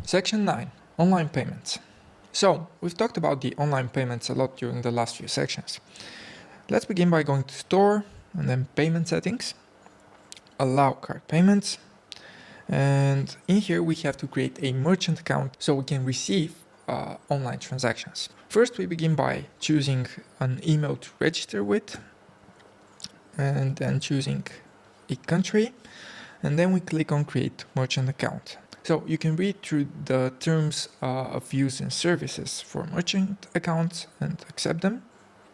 Section 9. Online payments. So, we've talked about the online payments a lot during the last few sections. Let's begin by going to Store, and then Payment Settings, Allow Card Payments, and in here we have to create a merchant account so we can receive online transactions. First, we begin by choosing an email to register with, and then choosing a country, and then we click on Create Merchant Account. So you can read through the terms of use and services for merchant accounts and accept them.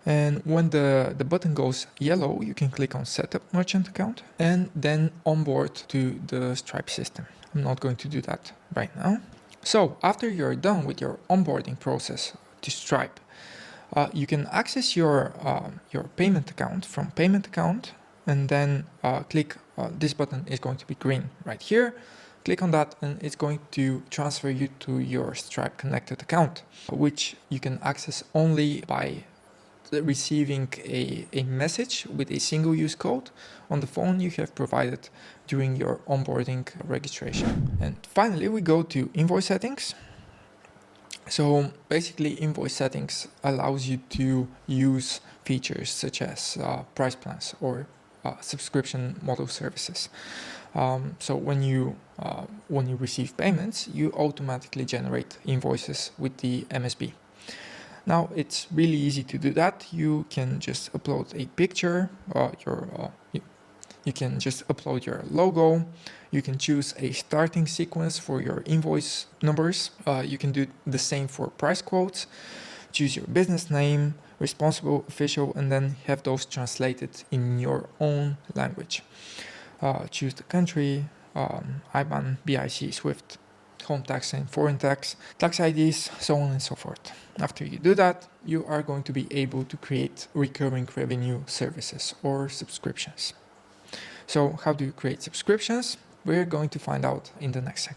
And when the button goes yellow, you can click on Setup Merchant Account and then onboard to the Stripe system. I'm not going to do that right now. So after you're done with your onboarding process to Stripe, you can access your payment account from Payment Account, and then click this button is going to be green right here. Click on that and it's going to transfer you to your Stripe connected account, which you can access only by receiving a message with a single use code on the phone you have provided during your onboarding registration. And finally, we go to invoice settings. So basically, invoice settings allows you to use features such as price plans or subscription model services. So when you receive payments, you automatically generate invoices with the MSB. Now it's really easy to do that. You can just upload a picture, you can just upload your logo. You can choose a starting sequence for your invoice numbers. You can do the same for price quotes. Choose your business name, responsible official, and then have those translated in your own language. Choose the country, IBAN, BIC, SWIFT, home tax and foreign tax, tax IDs, so on and so forth. After you do that, you are going to be able to create recurring revenue services or subscriptions. So how do you create subscriptions? We're going to find out in the next section.